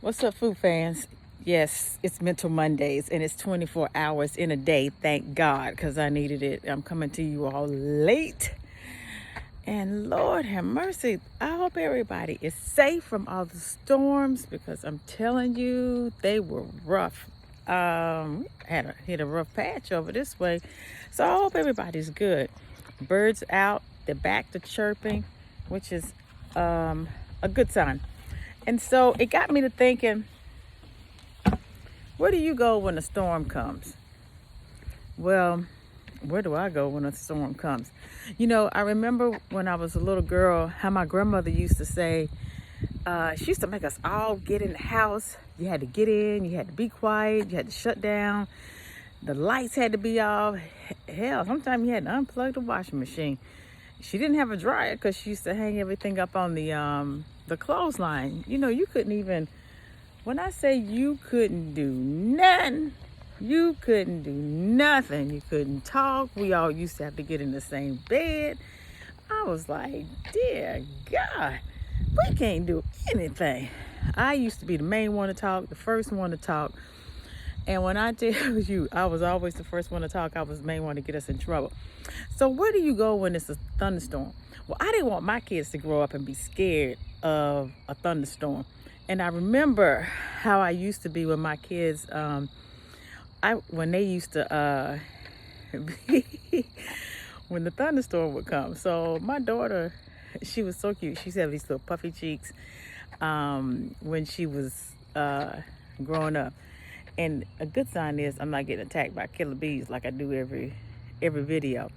What's up, food fans? Yes, it's Mental Mondays and it's 24 hours in a day. Thank God, because I needed it. I'm coming to you all late. And Lord have mercy, I hope everybody is safe from all the storms because I'm telling you, they were rough. Hit a rough patch over this way. So I hope everybody's good. Birds out, they're back to chirping, which is a good sign. And so it got me to thinking, where do you go when a storm comes? Well, where do I go when a storm comes? You know, I remember when I was a little girl, how my grandmother used to say, she used to make us all get in the house. You had to get in, you had to be quiet, you had to shut down. The lights had to be off. Hell, sometimes you had to unplug the washing machine. She didn't have a dryer because she used to hang everything up on the clothesline. You know, you couldn't even, when I say you couldn't do nothing, you couldn't do nothing. You couldn't talk. We all used to have to get in the same bed. I was like, dear God, we can't do anything. I used to be the main one to talk, the first one to talk. And when I tell you, I was always the first one to talk. I was the main one to get us in trouble. So where do you go when it's a thunderstorm? Well, I didn't want my kids to grow up and be scared of a thunderstorm. And I remember how I used to be with my kids. When they used to when the thunderstorm would come. So my daughter, she was so cute. She had these little puffy cheeks when she was growing up. And a good sign is I'm not getting attacked by killer bees like I do every video.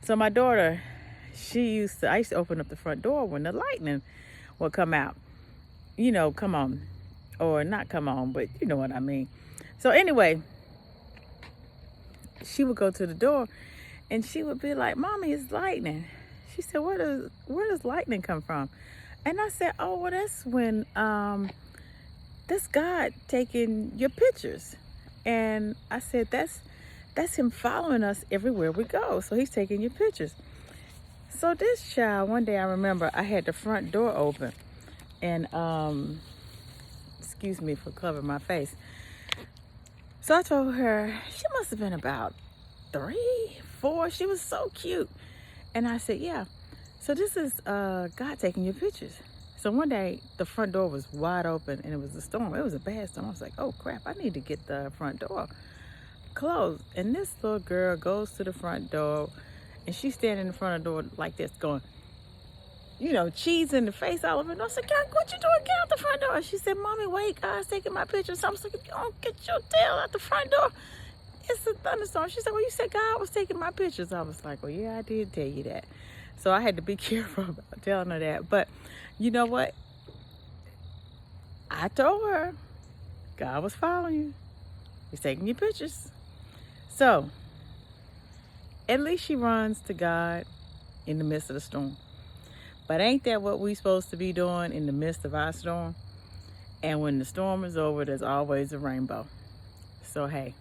So my daughter, I used to open up the front door when the lightning would come out. You know, come on. Or not come on, but you know what I mean. So anyway, she would go to the door and she would be like, Mommy, it's lightning. She said, where does lightning come from? And I said, oh, well, that's when that's God taking your pictures. And I said, that's him following us everywhere we go. So he's taking your pictures. So this child, one day I remember I had the front door open and excuse me for covering my face. So I told her, she must have been about 3, 4. She was so cute. And I said, yeah. So this is God taking your pictures. So one day the front door was wide open and it was a storm. It was a bad storm. I was like, oh crap, I need to get the front door closed. And this little girl goes to the front door and she's standing in front of the door like this going, you know, cheese in the face all over. And I said, God, what you doing? Get out the front door. She said, Mommy, wait, God's taking my pictures. So I was like, don't get your tail out the front door. It's a thunderstorm. She said, well, you said God was taking my pictures. I was like, well, yeah, I did tell you that. So I had to be careful about telling her that. But you know what? I told her God was following you. He's taking your pictures. So at least she runs to God in the midst of the storm. But ain't that what we supposed to be doing in the midst of our storm? And when the storm is over, there's always a rainbow. So hey,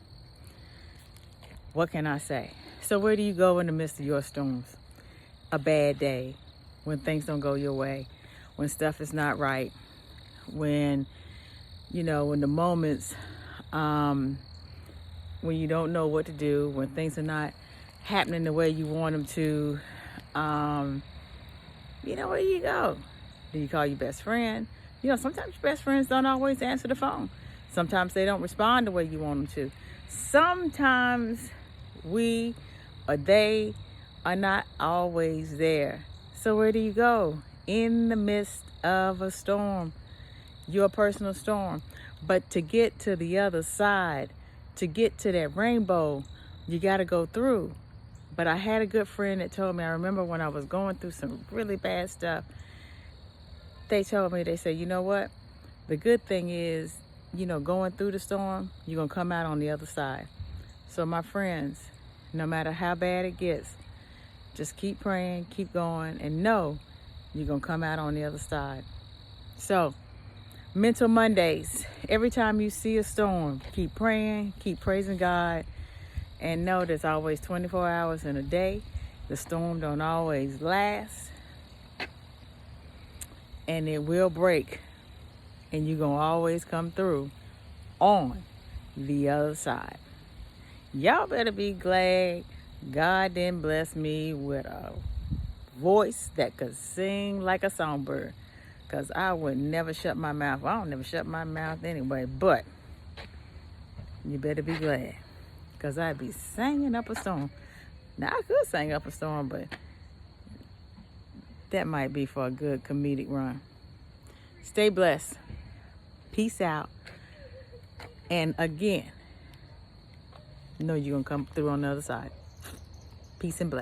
what can I say? So where do you go in the midst of your storms? A bad day, when things don't go your way, when stuff is not right, when, you know, when the moments, when you don't know what to do, when things are not happening the way you want them to, you know, where do you go? Do you call your best friend? You know, sometimes your best friends don't always answer the phone. Sometimes they don't respond the way you want them to. Sometimes we or they are not always there. So where do you go? In the midst of a storm, your personal storm. But to get to the other side, to get to that rainbow, you got to go through. But I had a good friend that told me, I remember when I was going through some really bad stuff, they told me, they said, you know what? The good thing is, you know, going through the storm, you're going to come out on the other side. So my friends, no matter how bad it gets, just keep praying, keep going, and know you're going to come out on the other side. So, Mental Mondays, every time you see a storm, keep praying, keep praising God, and know there's always 24 hours in a day. The storm don't always last, and it will break. and you're going to always come through on the other side. Y'all better be glad God didn't bless me with a voice that could sing like a songbird, because I would never shut my mouth. I don't never shut my mouth anyway, but you better be glad, because I'd be singing up a storm. Now, I could sing up a storm, but that might be for a good comedic run. Stay blessed. Peace out. And again, know you're going to come through on the other side. Peace and blessings.